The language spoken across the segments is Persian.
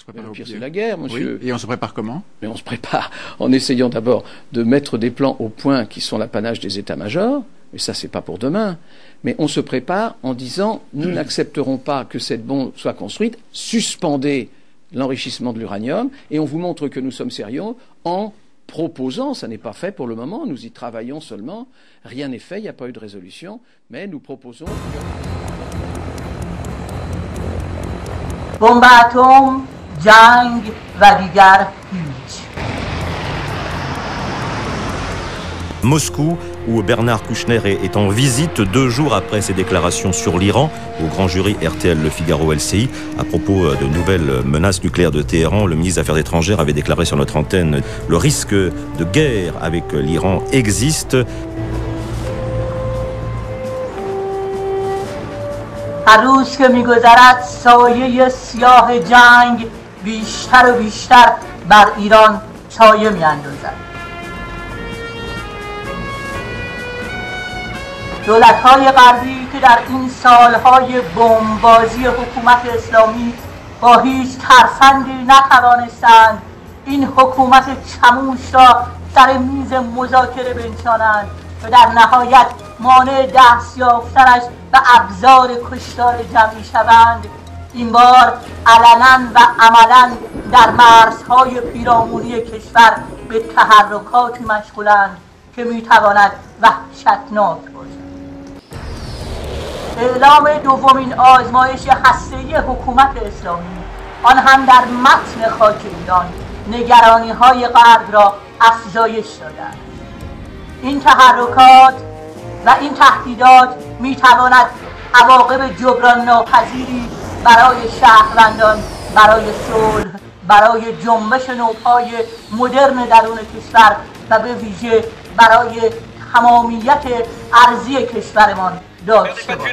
Le pire, c'est la guerre, monsieur. Oui. Et on se prépare comment? Mais on se prépare en essayant d'abord de mettre des plans au point qui sont l'apanage des états-majors, mais ça, c'est pas pour demain. Mais on se prépare en disant, nous n'accepterons pas que cette bombe soit construite, suspendez l'enrichissement de l'uranium, et on vous montre que nous sommes sérieux en proposant, ça n'est pas fait pour le moment, nous y travaillons seulement, rien n'est fait, il n'y a pas eu de résolution, mais nous proposons... بمب اتم، جنگ و دیگر هیچ. Moscou, où Bernard Kouchner est en visite 2 jours après ses déclarations sur l'Iran au grand jury RTL Le Figaro LCI. À propos de nouvelles menaces nucléaires de Téhéran, le ministre des Affaires étrangères avait déclaré sur notre antenne le risque de guerre avec l'Iran existe. هر روز که می‌گذرد سایه سیاه جنگ بیشتر و بیشتر بر ایران سایه می‌اندازد. دولت‌های غربی که در این سال‌های بمبازی حکومت اسلامی با هیچ ترفندی نتوانستند این حکومت چموش را سر میز مذاکره بنشانند و در نهایت مانع دست یافتنش و ابزار کشتار جمعی شوند، این بار علنا و عملا در مرزهای پیرامونی کشور به تحرکاتی مشغولند که میتواند وحشتناک باشد. اعلام دومین آزمایش هسته‌ای حکومت اسلامی، آن هم در متن خاک ایران، نگرانی‌های غرب را افزایش دادند. این تحرکات و این تهدیدات میتواند عواقب جبران ناپذیری برای شهروندان، برای صلح، برای جنبش نوپای مدرن درون کشور و به ویژه برای تمامیت ارضی کشورمان داشته باشد.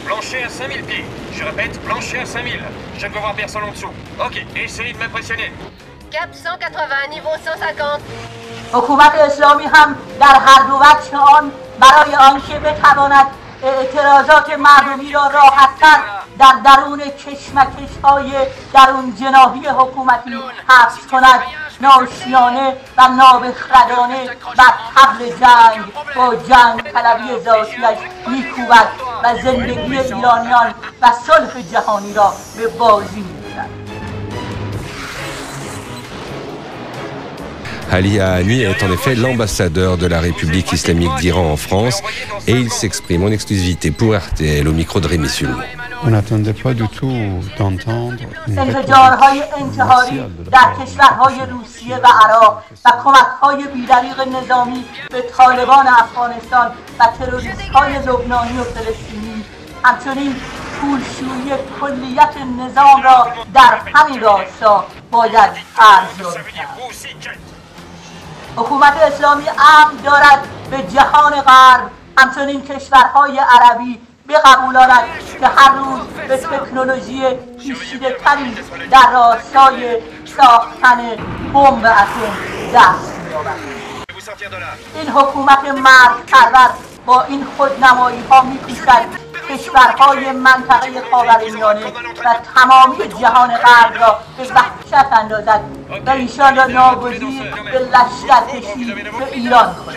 Plancher à 5000 pieds. Je répète, plancher à 5000. Je ne veux voir personne en dessous. Ok, essayez de m'impressionner. Cap 180, niveau 150. حکومت اسلامی هم در هر دو وجه آن برای آنکه بتواند اعتراضات مردمی را راحت‌تر در درون کشمکش‌های درون جناحی حکومتی حبس کند، ناشیانه و نابخردانه بر طبل جنگ با جنگ طلبی ذاتی‌اش می‌کوبد و زندگی ایرانیان و صلح جهانی را به بازی می‌گیرد. Ali Ahami est en effet l'ambassadeur de la République islamique d'Iran en France et il s'exprime en exclusivité pour RTL au micro de Rémi Sully. On n'attendait pas du tout d'entendre une انفجارهای انتحاری در کشورهای روسیه و عراق و کمک‌های بی‌دریغ نظامی به طالبان افغانستان و تروریست‌های لبنانی و فلسطینی، همچنین پولشویی کلیت نظام را در همین راستا باید ارزیابی کرد. حکومت اسلامی عهد دارد به جهان غرب همچنین کشورهای عربی بقبولاند که هر روز به تکنولوژی پیچیده‌تری در راستای ساختن بمب اتم دست می‌یابد. این حکومت مرگ‌پرور با این خودنمایی‌ها می‌کوشد کشورهای منطقه خاورمیانه و تمامی جهان غرب را به وحشت اندازد و ایشان را ناگزیر به لشکرکشی به ایران کند.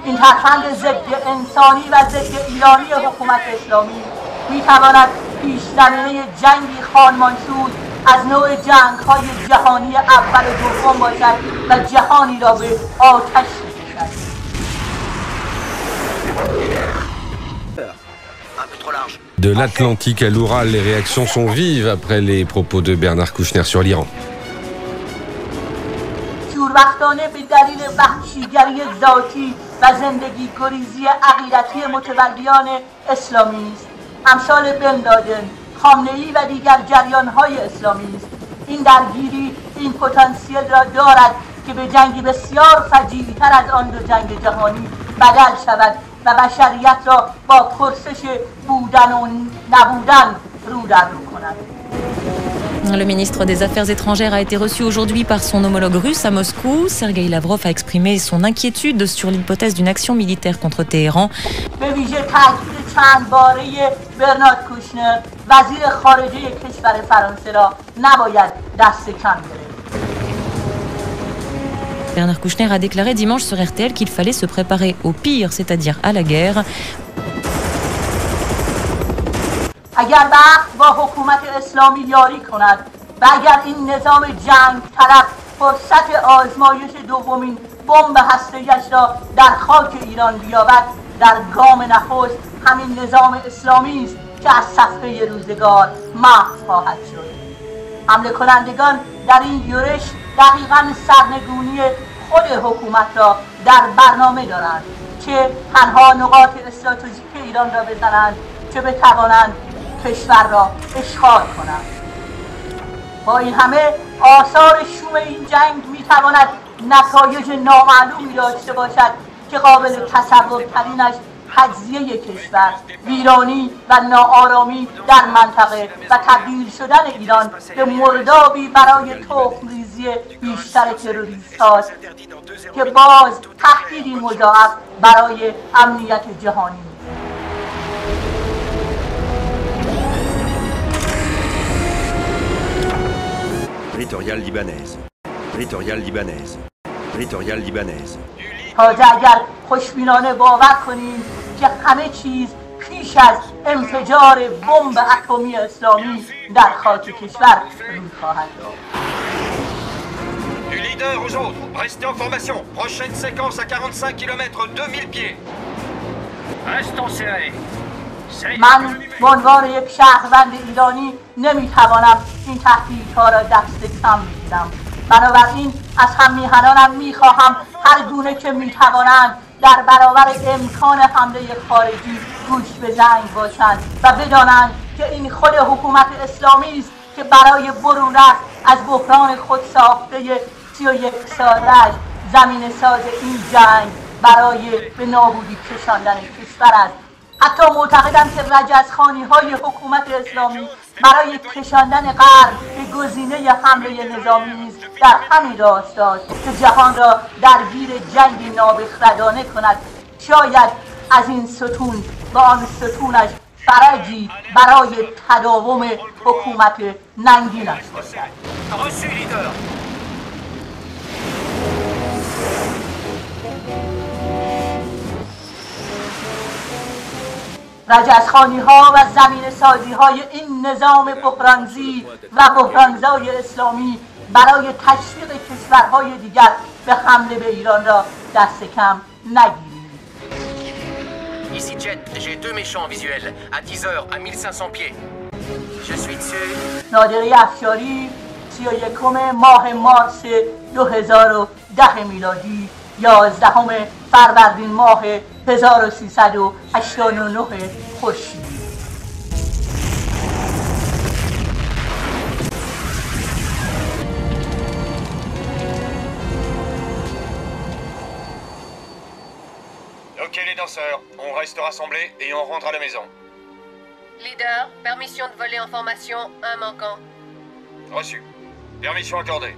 این ترفند ضد انسانی و ضد ایرانی حکومت اسلامی میتواند پیش زمینه جنگی خانمانسوز از نوع جنگ‌های جهانی اول و دوم باشد و جهانی را به آتش بکشد. De l'Atlantique à l'Oural, les réactions sont vives après les propos de Bernard Kouchner sur l'Iran. شوربختانه به دلیل وحشیگری ذاتی و زندگی گریزی عقیدتی متولیان اسلامی است. امثال بن لادن، خامنه‌ای و دیگر جریان‌های اسلامی است. این درگیری این پتانسیل را دارد که به جنگی بسیار فجیع‌تر از آن دو جنگ جهانی بدل شود و بشریت را با پرسش بودن و نبودن رو در رو کند. Le ministre des Affaires étrangères a été reçu aujourd'hui par son homologue russe à Moscou. Sergueï Lavrov a exprimé son inquiétude sur l'hypothèse d'une action militaire contre Téhéran. به ویژه تاکید چند باره برنارد کوشنر وزیر خارجه کشور فرانسه را نباید دست کم گرفت. Bernard Kouchner a déclaré dimanche sur RTL qu'il fallait se préparer au pire, c'est-à-dire à la guerre. اگر وقت با حکومت اسلامی یاری کند و اگر این نظام جنگ طلب فرصت آزمایش دومین بمب هسته‌ایش را در خاک ایران بیابد، در گام نخست همین نظام اسلامی است که از صفحه روزگار محو خواهد شد. حمله کنندگان در این یورش دقیقاً سرنگونی خود حکومت را در برنامه دارند، چه تنها نقاط استراتژیک ایران را بزنند چه بتوانند کشور را اشغال کنند. با این همه آثار شوم این جنگ میتواند نتایج نامعلومی داشته باشد که قابل تصور ترینش تجزیه کشور، ویرانی و ناآرامی در منطقه و تبدیل شدن ایران به مردابی برای تخم‌ریزی بیشتر تروریست‌ها که باز تهدیدی مضاعف برای امنیت جهانی است. Territoriale libanaise. Territoriale libanaise. Territoriale libanaise. تازه اگر خوشبینانه باور کنیم که همه چیز پیش از انفجار بمب اتمی اسلامی در خاک کشور روی خواهد داد. Du leader aux autres, restez en formation. Prochaine séquence à 45 km, 2000 pieds. Restons serrés. من به عنوان یک شهروند ایرانی نمیتوانم این تهدیدها را دست کم بگیرم. بنابراین از هم میهنانم میخواهم هر گونه که میتوانند در برابر امکان حمله خارجی گوش به زنگ باشند و بدانند که این خود حکومت اسلامی است که برای برونت از بحران خود ساخته 31 سالش زمین ساز این جنگ برای به نابودی کشاندن کشور است. حتی معتقدم که رجزخوانی‌های حکومت اسلامی برای کشاندن غرب به گزینه حمله نظامی است در همین راستاست که جهان را درگیر جنگی نابخردانه کند. شاید از این ستون و آن ستونش فرجی برای تداوم حکومت ننگینش باشد. رجزخوانی‌ها و زمین سازی‌های این نظام بحرانزی و بحرانزای اسلامی برای تشویق کشورهای دیگر به حمله به ایران را دست کم نگیرید. Ici Jet, j'ai 2 méchants visuels, à 10 heures, à 1500 pieds. Je suis dessus. نادره افشاری 31 ماه مارس 2010 میلادی 11 فروردین ماه 1389 خورشیدی. Ok les danseurs, on reste rassemblés et on rentre à la maison. Leader, permission de voler en formation, un manquant. Reçu. Permission accordée.